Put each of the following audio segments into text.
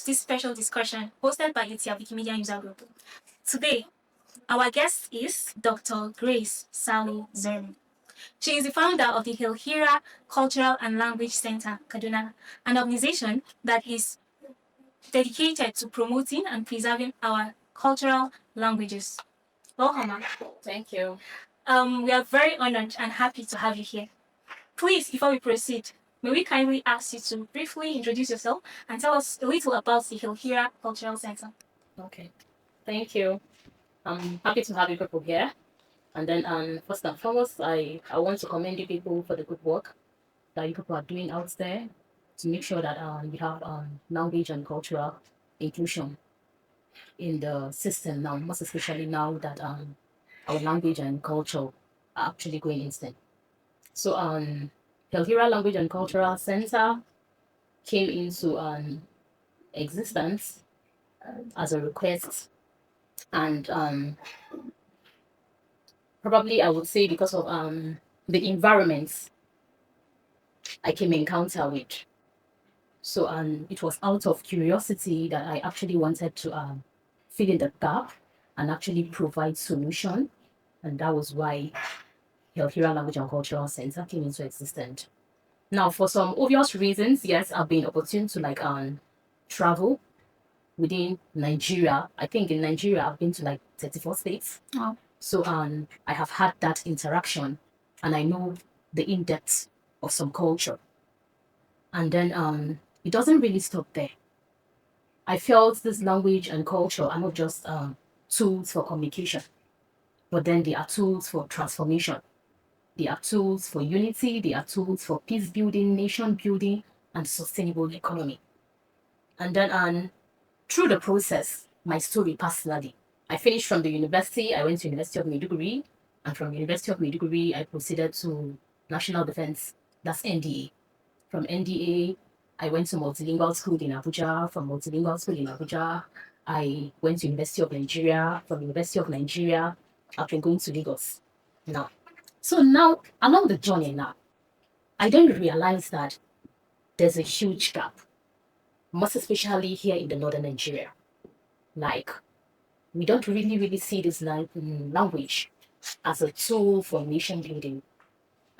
this special discussion hosted by the Tyap Wikimedians User Group. Today, our guest is Dr. Grace Saleh Dzarma. She is the founder of the Hyelhira Cultural and Language Center, Kaduna, an organization that is dedicated to promoting and preserving our cultural languages. Welcome, ma'am. Thank you. We are very honored and happy to have you here. Please, before we proceed, may we kindly ask you to briefly introduce yourself and tell us a little about the Hyelhira Cultural Center. Okay. Thank you. I'm happy to have you people here. And then first and foremost, I want to commend you people for the good work that you people are doing out there to make sure that we have language and cultural inclusion in the system now, most especially now that our language and culture are actually going instant. So Hyelhira Language and Cultural Center came into existence as a request, and probably I would say because of the environments I came encounter with. So it was out of curiosity that I actually wanted to fill in the gap and actually provide solution, and that was why Hyelhira Language and Cultural Center came into existence. Now, for some obvious reasons, yes, I've been opportune to travel within Nigeria. I think in Nigeria I've been to like 34 states. Wow. So I have had that interaction, and I know the in-depth of some culture. And then it doesn't really stop there. I felt this language and culture are not just tools for communication, but then they are tools for transformation. They are tools for unity. They are tools for peace building, nation building, and sustainable economy. And then through the process, my story personally, I finished from the university. I went to University of Maiduguri, and from University of Maiduguri, I proceeded to National Defense. That's NDA. From NDA, I went to multilingual school in Abuja. From multilingual school in Abuja, I went to University of Nigeria. From University of Nigeria, I've been going to Lagos now. So now, along the journey now, I then realized that there's a huge gap, most especially here in the northern Nigeria. Like, we don't really see this language as a tool for nation building.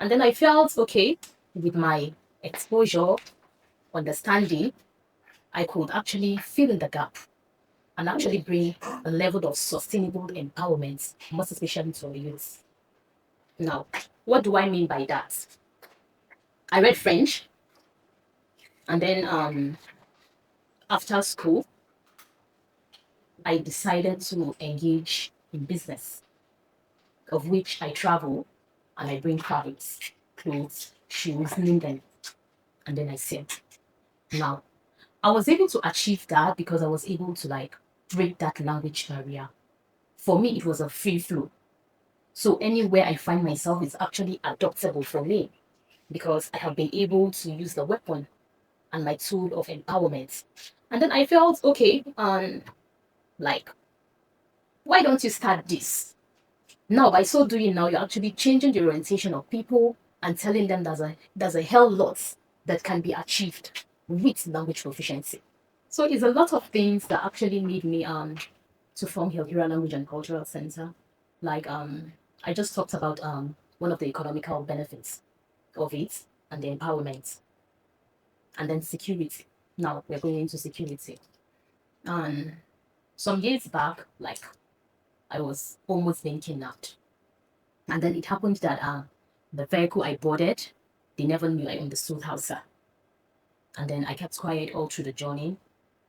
And then I felt, okay, with my exposure, understanding, I could actually fill in the gap and actually bring a level of sustainable empowerment, most especially to our youth. Now, what do I mean by that? I read French, and then after school, I decided to engage in business, of which I travel and I bring fabrics, clothes, shoes, name them, and then I sell. Now, I was able to achieve that because I was able to break that language barrier. For me, it was a free flow. So anywhere I find myself is actually adoptable for me because I have been able to use the weapon and my tool of empowerment. And then I felt, okay, why don't you start this? Now, by so doing now, you're actually changing the orientation of people and telling them there's a hell lot that can be achieved with language proficiency. So it's a lot of things that actually made me to form Hyelhira Language and Cultural Center. I just talked about one of the economical benefits of it and the empowerment. And then security. Now we're going into security. Some years back, I was almost being kidnapped. And then it happened that the vehicle I boarded, they never knew I understood Hausa. And then I kept quiet all through the journey,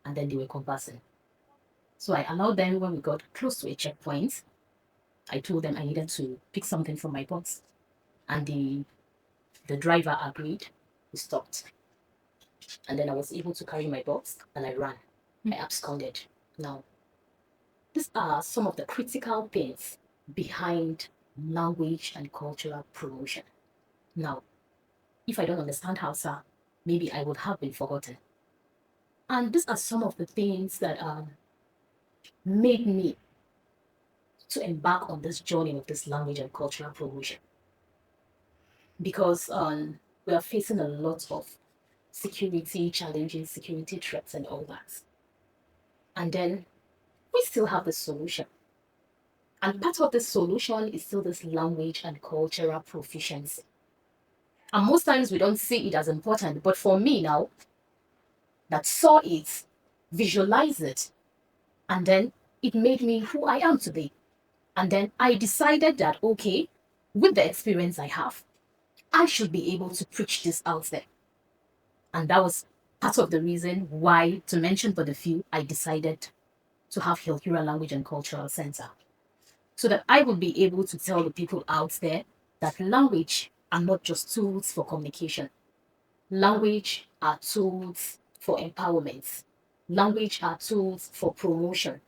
and then they were conversing. So I allowed them when we got close to a checkpoint. I told them I needed to pick something from my box. And the driver agreed. We stopped. And then I was able to carry my box and I ran. I absconded. Now, these are some of the critical things behind language and cultural promotion. Now, if I don't understand Hausa, maybe I would have been forgotten. And these are some of the things that made me to embark on this journey of this language and cultural promotion. Because we are facing a lot of security challenges, security threats, and all that. And then we still have the solution. And part of the solution is still this language and cultural proficiency. And most times we don't see it as important. But for me now, that saw it, visualized it, and then it made me who I am today. And then I decided that, okay, with the experience I have, I should be able to preach this out there. And that was part of the reason why, to mention but a few, I decided to have Hyelhira Language and Cultural Center. So that I would be able to tell the people out there that language are not just tools for communication. Language are tools for empowerment. Language are tools for promotion.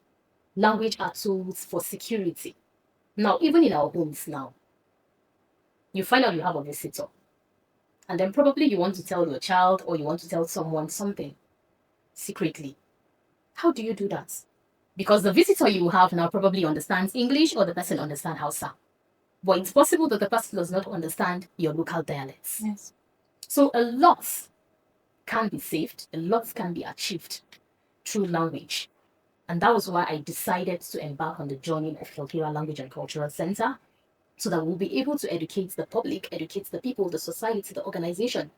Language are tools for security. Now, even in our homes now, you find out you have a visitor. And then probably you want to tell your child or you want to tell someone something secretly. How do you do that? Because the visitor you have now probably understands English or the person understands Hausa. But it's possible that the person does not understand your local dialects. Yes. So a lot can be saved, a lot can be achieved through language. And that was why I decided to embark on the journey of Hyelhira Language and Cultural Center, so that we'll be able to educate the public, educate the people, the society, the organization,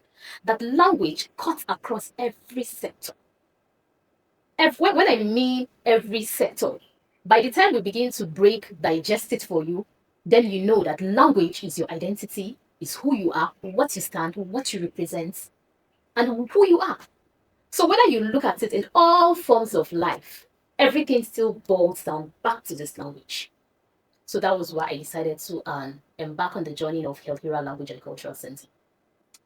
that language cuts across every sector. When I mean every sector, by the time we begin to digest it for you, then you know that language is your identity, is who you are, what you stand, what you represent, and who you are. So whether you look at it in all forms of life, everything still boils down back to this language. So that was why I decided to embark on the journey of Hyelhira Language and Cultural Center.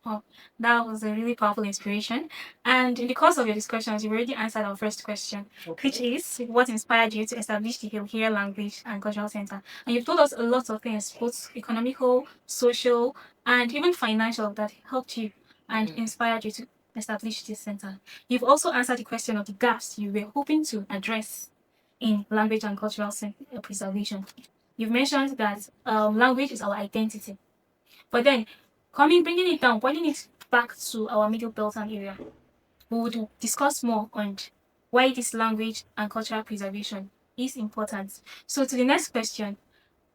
Oh, that was a really powerful inspiration. And in the course of your discussions, you've already answered our first question, which is what inspired you to establish the Hyelhira Language and Cultural Center. And you've told us a lot of things, both economical, social, and even financial, that helped you and inspired you to establish this center. You've also answered the question of the gaps you were hoping to address in language and cultural preservation. You've mentioned that language is our identity. But then, bringing it down, pointing it back to our middle belt and area, we would discuss more on why this language and cultural preservation is important. So, to the next question,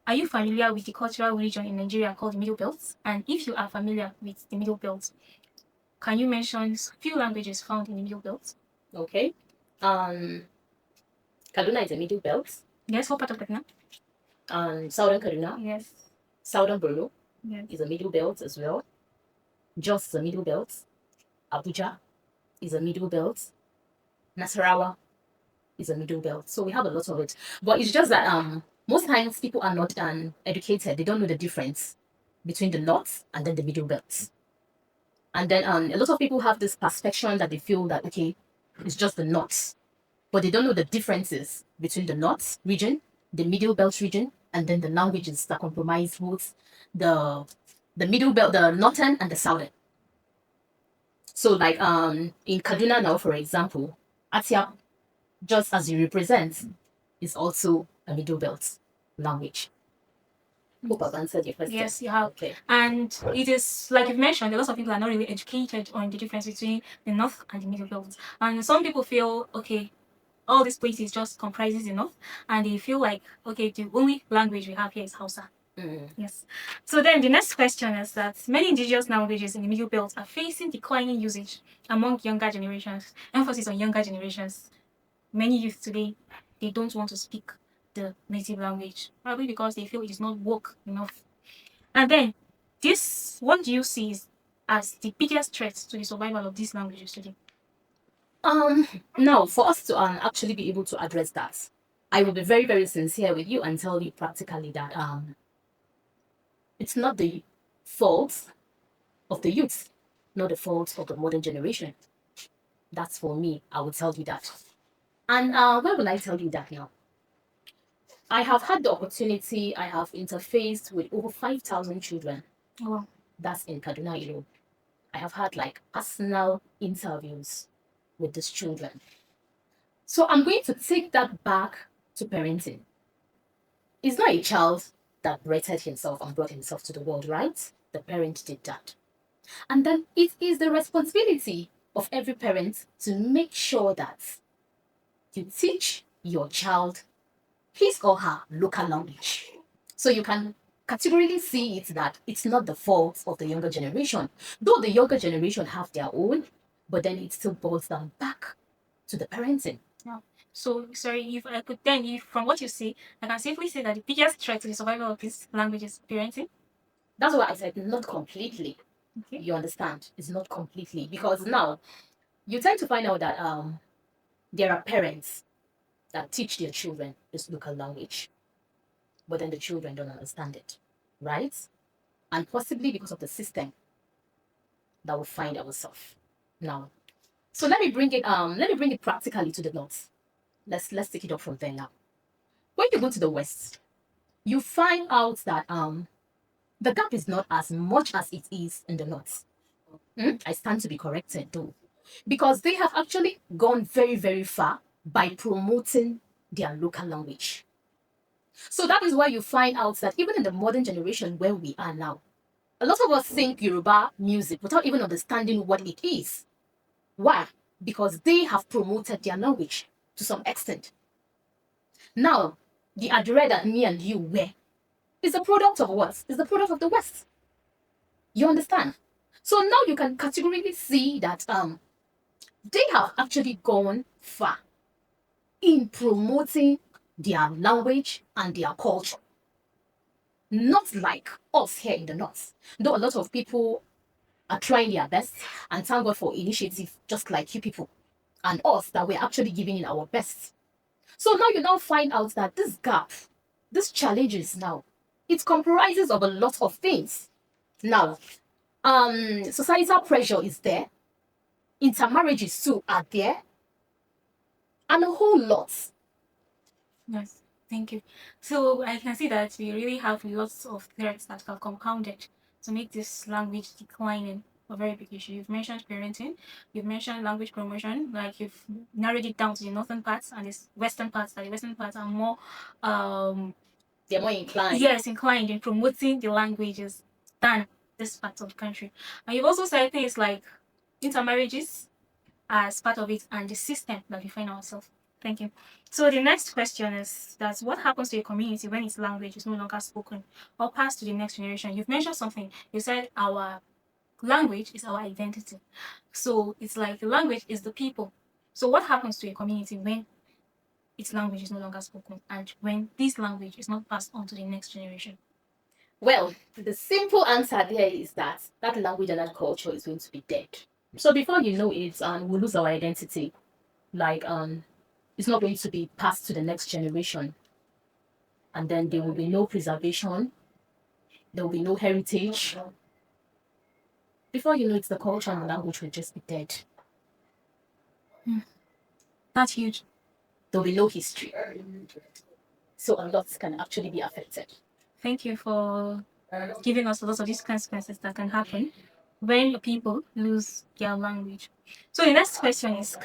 are you familiar with the cultural region in Nigeria called the Middle Belt? And if you are familiar with the Middle Belt, can you mention few languages found in the Middle Belt? Okay. Kaduna is a Middle Belt. Yes, what part of Kaduna? Southern Kaduna. Yes. Southern Borno Yes. is a Middle Belt as well. Jos is a Middle Belt. Abuja is a Middle Belt. Nasarawa is a Middle Belt. So we have a lot of it. But it's just that most times people are not educated. They don't know the difference between the North and then the Middle Belt. And then a lot of people have this perception that they feel that, okay, it's just the North. But they don't know the differences between the North region, the Middle Belt region, and then the languages that comprise both the Middle Belt, the Northern and the Southern. So like in Kaduna now, for example, Tyap, just as you represent, is also a Middle Belt language. Hope I've answered your question. Yes, you have. Okay. And it is, like you've mentioned, a lot of people are not really educated on the difference between the North and the Middle Belt. And some people feel, okay, all these places just comprises the North, and they feel like, okay, the only language we have here is Hausa. Yes. So then the next question is that many indigenous languages in the Middle Belt are facing declining usage among younger generations. Emphasis on younger generations. Many youth today, they don't want to speak the native language, probably because they feel it is not woke enough. And then this, what do you see as the biggest threat to the survival of these languages today? Now, for us to actually be able to address that, I will be very, very sincere with you and tell you practically that it's not the fault of the youth, not the fault of the modern generation. That's for me. I will tell you that. And where will I tell you that now? I have had the opportunity, I have interfaced with over 5,000 children. Wow. That's in Kaduna alone. I have had like personal interviews with these children. So I'm going to take that back to parenting. It's not a child that breathed himself and brought himself to the world, right? The parent did that. And then it is the responsibility of every parent to make sure that you teach your child his or her local language. So you can categorically see it that it's not the fault of the younger generation, though the younger generation have their own, but then it still boils down back to the parenting. Yeah. So sorry, if I could then, if from what you say, I can safely say that the biggest threat to the survival of this language is parenting. That's why I said not completely. Okay. You understand? It's not completely because now you tend to find out that there are parents that teach their children this local language, but then the children don't understand it, right? And possibly because of the system that we find ourselves now. So let me bring it practically to the north. Let's take it up from there now. When you go to the west, you find out that the gap is not as much as it is in the north. I stand to be corrected though, because they have actually gone very, very far by promoting their local language. So that is why you find out that even in the modern generation where we are now, a lot of us sing Yoruba music without even understanding what it is. Why? Because they have promoted their language to some extent. Now, the Adire that me and you wear is a product of what? Is the product of the West. You understand? So now you can categorically see that they have actually gone far in promoting their language and their culture. Not like us here in the north. Though a lot of people are trying their best, and thank God for initiative just like you people and us that we're actually giving in our best. So now you now find out that this gap, these challenges now, it comprises of a lot of things. Now, societal pressure is there, intermarriages too are there, and a whole lot. Yes. Thank you. So I can see that we really have lots of threats that have compounded to make this language declining. A very big issue. You've mentioned parenting, you've mentioned language promotion, like you've narrowed it down to the northern parts and the western parts, that the western parts are more They're more inclined. yes, inclined in promoting the languages than this part of the country. And you've also said things like intermarriages as part of it and the system that we find ourselves. Thank you. So the next question is that what happens to a community when its language is no longer spoken or passed to the next generation? You've mentioned something. You said our language is our identity. So it's like the language is the people. So what happens to a community when its language is no longer spoken and when this language is not passed on to the next generation? Well, the simple answer there is that that language and that culture is going to be dead. So before you know it, we'll lose our identity. Like it's not going to be passed to the next generation, and then there will be no preservation. There will be no heritage. Before you know it, the culture and the language will just be dead. That's huge. There'll be no history. So a lot can actually be affected. Thank you for giving us lots of these consequences that can happen when people lose their language. So the next question is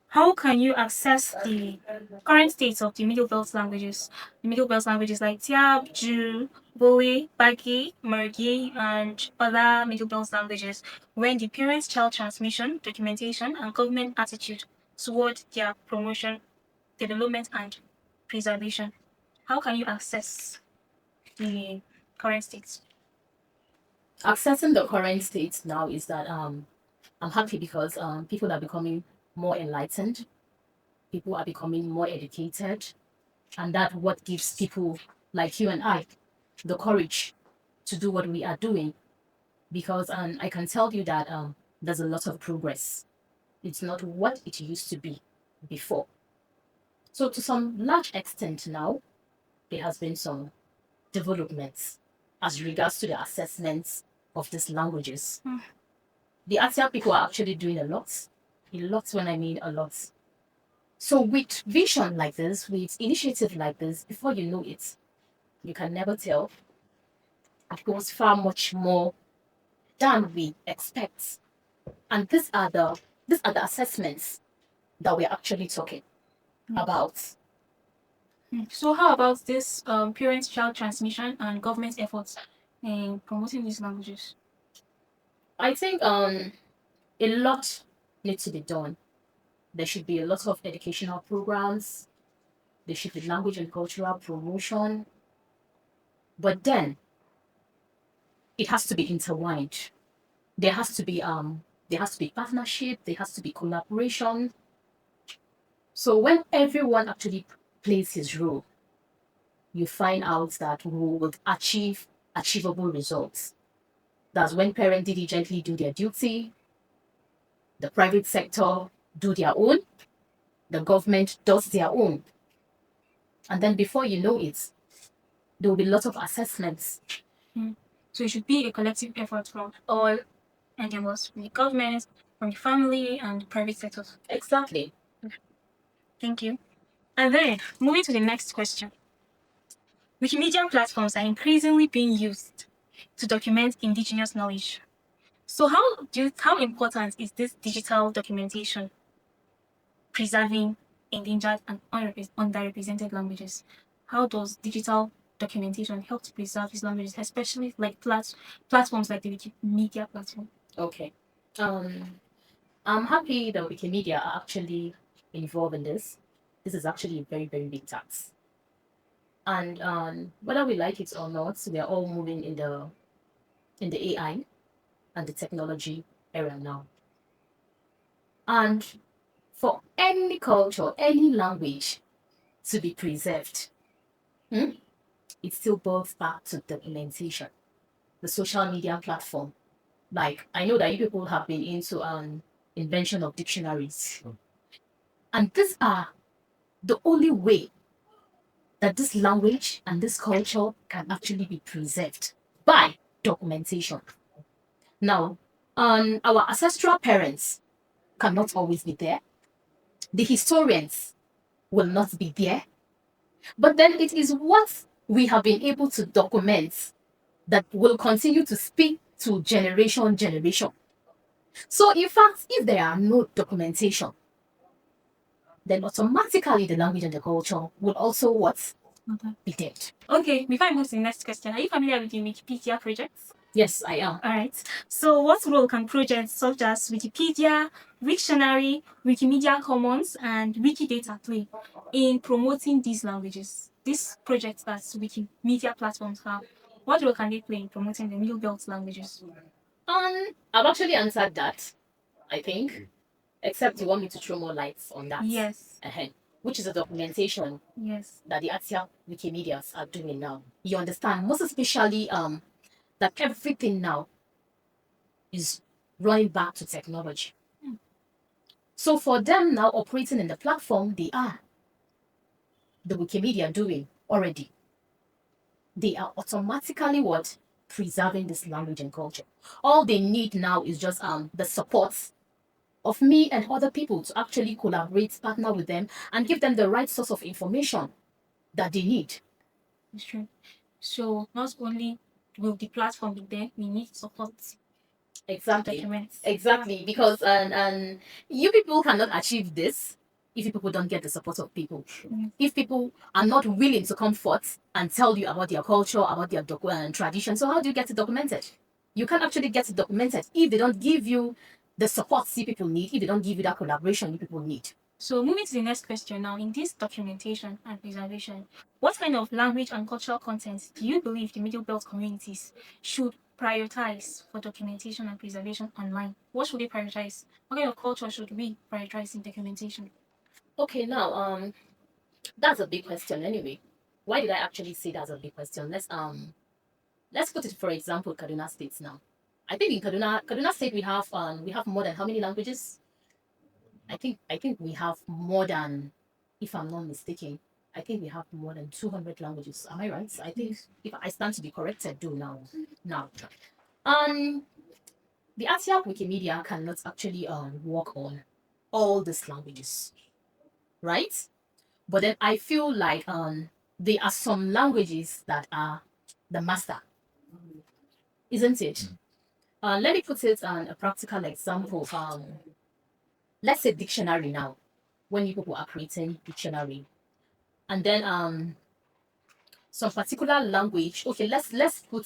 how can you access the current state of the Middle Belt languages? The Middle Belt languages like Tyap, Ju, Bowe, Bagi, Mergi, and other Middle Belt languages when the parent-child transmission, documentation, and government attitude toward their promotion, development, and preservation. How can you access the current state? Accessing the current state now is that I'm happy because people are becoming more enlightened, people are becoming more educated, and that what gives people like you and I the courage to do what we are doing. Because I can tell you that there's a lot of progress. It's not what it used to be before. So to some large extent now, there has been some developments as regards to the assessments of these languages. The ASEAN people are actually doing a lot. A lot when I mean a lot. So with vision like this, with initiative like this, before you know it, you can never tell. It goes far much more than we expect. And these are the assessments that we're actually talking about. So how about this parent-child transmission and government efforts in promoting these languages? I think a lot needs to be done. There should be a lot of educational programs. There should be language and cultural promotion. But then it has to be intertwined. There has to be partnership, there has to be collaboration. So when everyone actually plays his role, you find out that we will achieve achievable results. That's when parents diligently do their duty, the private sector do their own, the government does their own. And then before you know it, there will be lots of assessments. So it should be a collective effort from all endeavors, from the government, from the family, and the private sectors. Exactly. Thank you. And then, moving to the next question. Wikimedia platforms are increasingly being used to document indigenous knowledge. So how important is this digital documentation preserving endangered and underrepresented languages? How does digital documentation help to preserve these languages, especially like platforms like the Wikimedia platform? Okay. I'm happy that Wikimedia are actually involved in this. This is actually a very, very big task. And whether we like it or not, we are all moving in the AI and the technology era now. And for any culture, any language to be preserved, it still boils back to documentation. The social media platform. Like, I know that you people have been into invention of dictionaries. And these are the only way that this language and this culture can actually be preserved by documentation. Now, our ancestral parents cannot always be there. The historians will not be there. But then it is what we have been able to document that will continue to speak to generation. So in fact, if there are no documentation, then automatically the language and the culture will also what? Be dead. Okay, before I move to the next question, are you familiar with the Wikipedia projects? Yes, I am. All right. So, what role can projects such as Wikipedia, Wiktionary, Wikimedia Commons, and Wikidata play in promoting these languages? These projects that Wikimedia platforms have, what role can they play in promoting the Middle Belt languages? I've actually answered that, I think, except you want me to throw more lights on that. Yes. Which is a documentation Yes. that the Tyap Wikimedians are doing now. You understand? Most especially that everything now is running back to technology. So for them now operating in the platform they are, the Wikimedia doing already, they are automatically what? Preserving this language and culture. All they need now is just the support of me and other people to actually collaborate, partner with them, and give them the right source of information that they need. It's true. So not only will the platform be there, we need support. Exactly. Documents. Exactly. Because and you people cannot achieve this if you people don't get the support of people. If people are not willing to come forth and tell you about their culture, about their tradition, so how do you get it documented? You can't actually get it documented if they don't give you the support you people need, if they don't give you that collaboration you people need. So moving to the next question now, in this documentation and preservation, what kind of language and cultural content do you believe the Middle Belt communities should prioritize for documentation and preservation online? What should they prioritize? What kind of culture should we prioritize in documentation? Okay, now that's a big question anyway. Why did I actually say that's a big question? Let's put it, for example, Kaduna State now. I think in Kaduna State we have more than how many languages? I think we have more than, if I'm not mistaken, I think we have more than 200 languages. Am I right? I think if I stand to be corrected, do now. The ASEAN Wikimedia cannot actually work on all these languages, right? But then I feel like there are some languages that are the master, isn't it? Let me put it on a practical example. Let's say dictionary now. When you people are creating dictionary, and then some particular language. Okay, let's put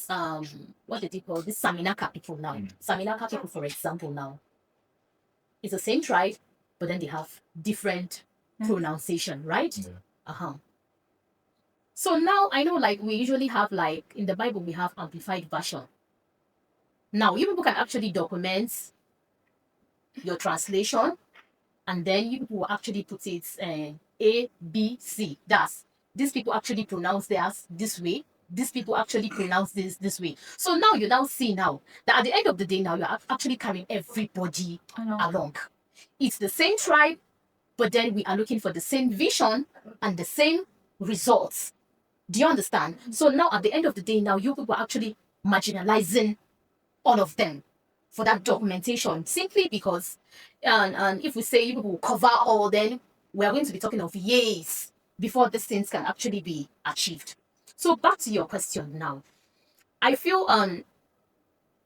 what did you call this Saminaka people now? Saminaka people, for example, now. It's the same tribe, but then they have different pronunciation, right? So now I know, like, we usually have, like, in the Bible we have amplified version. Now you people can actually document your translation, and then you people will actually put it A, B, C. That's, these people actually pronounce theirs this way. These people actually pronounce this way. So now you now see now that at the end of the day, now you're actually carrying everybody along. It's the same tribe, but then we are looking for the same vision and the same results. Do you understand? So now at the end of the day, now you people are actually marginalizing all of them for that documentation, simply because, and if we say you people will cover all, then we are going to be talking of years before these things can actually be achieved. So back to your question now. I feel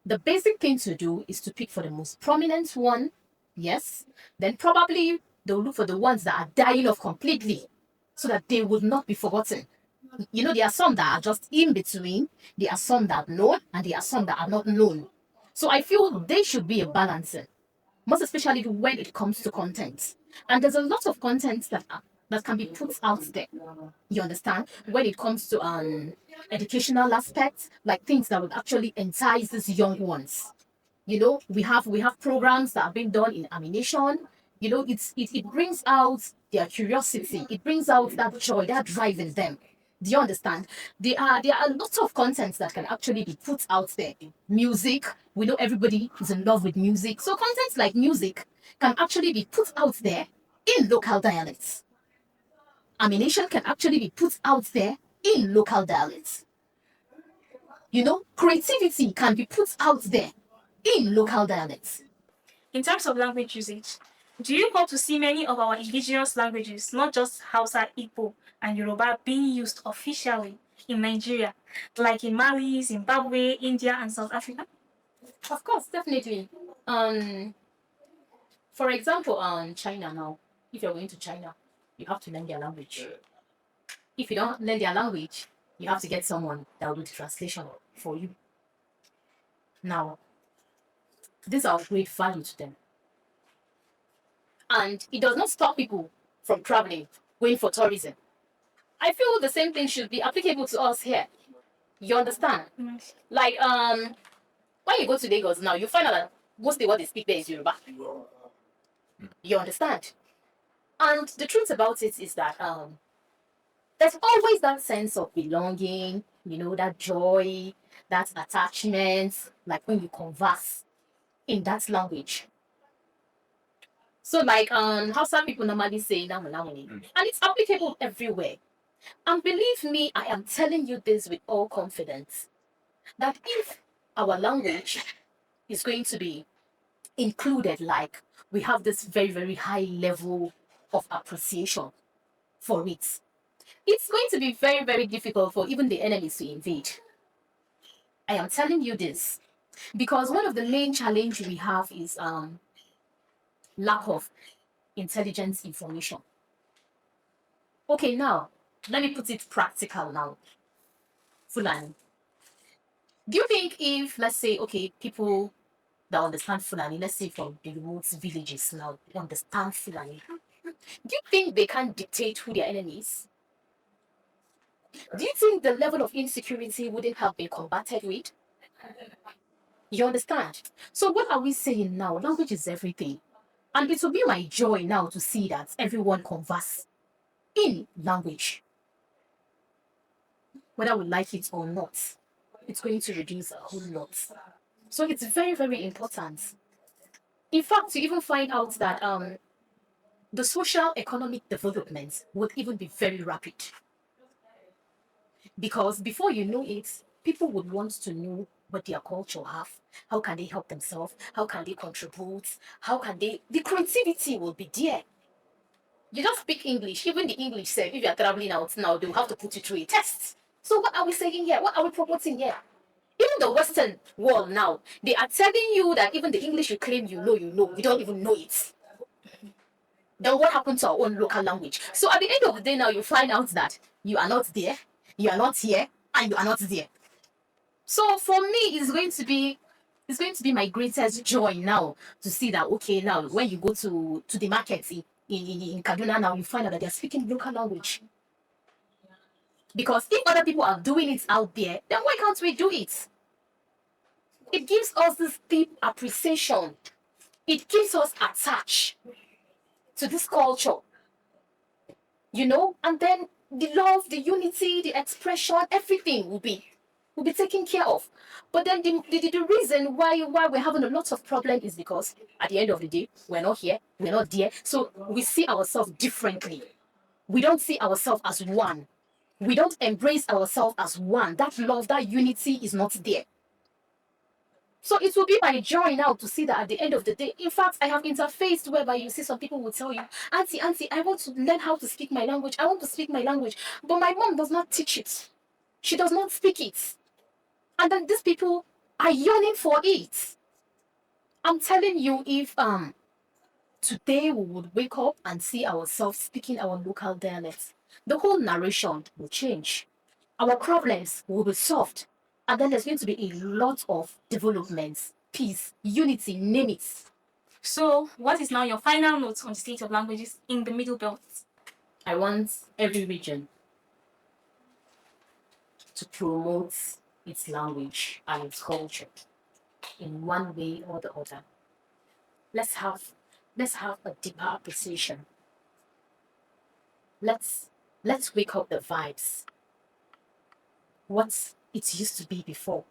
the basic thing to do is to pick for the most prominent one, yes. Then probably they'll look for the ones that are dying off completely, so that they will not be forgotten. You know, there are some that are just in between, there are some that are known, and there are some that are not known. So I feel there should be a balance, most especially when it comes to content. And there's a lot of content that can be put out there. You understand? When it comes to educational aspects, like things that would actually entice these young ones. You know, we have programs that are being done in animation. You know, it brings out their curiosity, it brings out that joy, that drive in them. Do you understand? There are lots of contents that can actually be put out there. Music, we know everybody is in love with music. So contents like music can actually be put out there in local dialects. Animation can actually be put out there in local dialects. You know, creativity can be put out there in local dialects. In terms of language usage, do you hope to see many of our indigenous languages, not just Hausa, Igbo, and Yoruba, being used officially in Nigeria, like in Mali, Zimbabwe, India, and South Africa? Of course, definitely. For example, China now, if you're going to China, you have to learn their language. If you don't learn their language, you have to get someone that will do the translation for you. Now, these are of great value to them. And it does not stop people from traveling, going for tourism. I feel the same thing should be applicable to us here. You understand? Like, when you go to Lagos now, you find out that mostly what they speak there is Yoruba. You understand? And the truth about it is that there's always that sense of belonging, you know, that joy, that attachment, like when you converse in that language. So like how some people normally say "Namu," and it's applicable everywhere. And believe me, I am telling you this with all confidence, that if our language is going to be included, like we have this very, very high level of appreciation for it, it's going to be very, very difficult for even the enemies to invade. I am telling you this because one of the main challenge we have is lack of intelligence information. Okay, now let me put it practical now. Fulani. Do you think if, let's say, okay, people that understand Fulani, let's say from the remote villages now, understand Fulani, do you think they can dictate who their enemy is? Do you think the level of insecurity wouldn't have been combated with? You understand? So what are we saying now? Language is everything. And it will be my joy now to see that everyone converse in language. Whether we like it or not, it's going to reduce a whole lot. So it's very, very important. In fact, you even find out that the social economic development would even be very rapid. Because before you know it, people would want to know what their culture have. How can they help themselves? How can they contribute? How can they... The creativity will be there. You just speak English. Even the English say, if you are traveling out now, they'll have to put you through a test. So what are we saying here? What are we promoting here? Even the Western world now, they are telling you that even the English you claim you know, you don't even know it. Then what happened to our own local language? So at the end of the day now, you find out that you are not there, you are not here, and you are not there. So for me, it's going to be It's going to be my greatest joy now to see that, okay, now when you go to the markets in Kaduna now, you find out that they're speaking local language. Because if other people are doing it out there, then why can't we do it? It gives us this deep appreciation. It keeps us attached to this culture, and then the love, the unity, the expression, everything will be taken care of. But then the reason why we're having a lot of problem is because at the end of the day, we're not here, we're not there. So we see ourselves differently. We don't see ourselves as one. We don't embrace ourselves as one. That love, that unity is not there. So it will be my joy now to see that at the end of the day, in fact, I have interfaced whereby you see some people will tell you, Auntie, I want to learn how to speak my language. I want to speak my language. But my mom does not teach it. She does not speak it. And then these people are yearning for it. I'm telling you, if today we would wake up and see ourselves speaking our local dialects, the whole narration will change. Our problems will be solved. And then there's going to be a lot of developments, peace, unity, name it. So, what is now your final note on the state of languages in the Middle Belt? I want every region to promote its language and its culture in one way or the other. Let's have a deeper appreciation. Let's wake up the vibes. What it used to be before.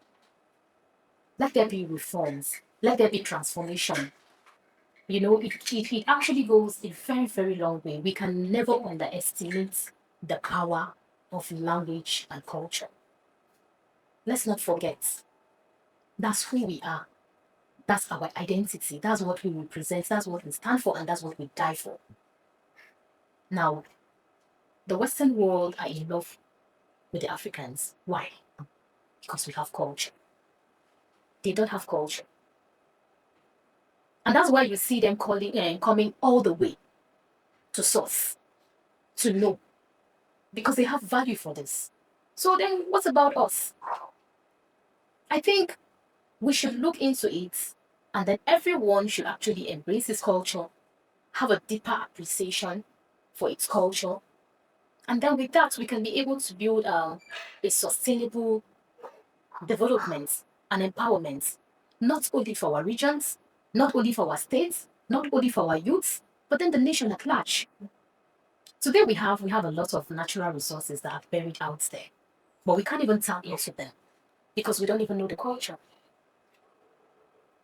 Let there be reforms. Let there be transformation. It actually goes a very, very long way. We can never underestimate the power of language and culture. Let's not forget, that's who we are. That's our identity. That's what we represent. That's what we stand for, and that's what we die for. Now, the Western world are in love with the Africans. Why? Because we have culture. They don't have culture. And that's why you see them coming all the way to source, to know, because they have value for this. So then what about us? I think we should look into it, and then everyone should actually embrace this culture, have a deeper appreciation for its culture, and then with that we can be able to build a sustainable development and empowerment, not only for our regions, not only for our states, not only for our youths, but then the nation at large. Today we have a lot of natural resources that are buried out there, but we can't even tap into them because we don't even know the culture.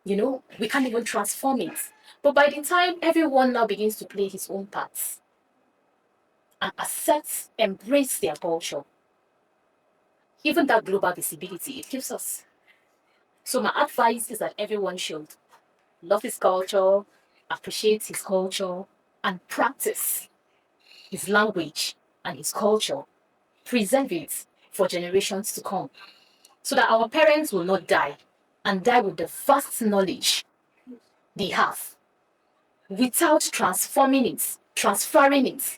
We can't even transform it. But by the time everyone now begins to play his own parts and accept, embrace their culture, even that global visibility it gives us. So my advice is that everyone should love his culture, appreciate his culture, and practice his language and his culture. Preserve it for generations to come, so that our parents will not die and die with the vast knowledge they have without transforming it, transferring it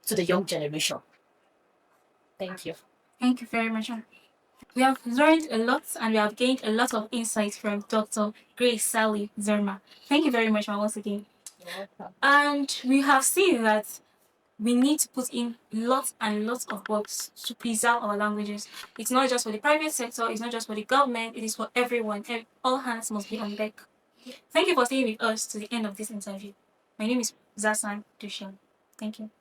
to the young generation. Thank you. Thank you very much. We have learned a lot and we have gained a lot of insights from Dr. Grace Saleh Dzarma. Thank you very much once again. You're welcome. And we have seen that we need to put in lots and lots of works to preserve our languages. It's not just for the private sector, it's not just for the government, it is for everyone. All hands must be on deck. Thank you for staying with us to the end of this interview. My name is Zasan Dushan. Thank you.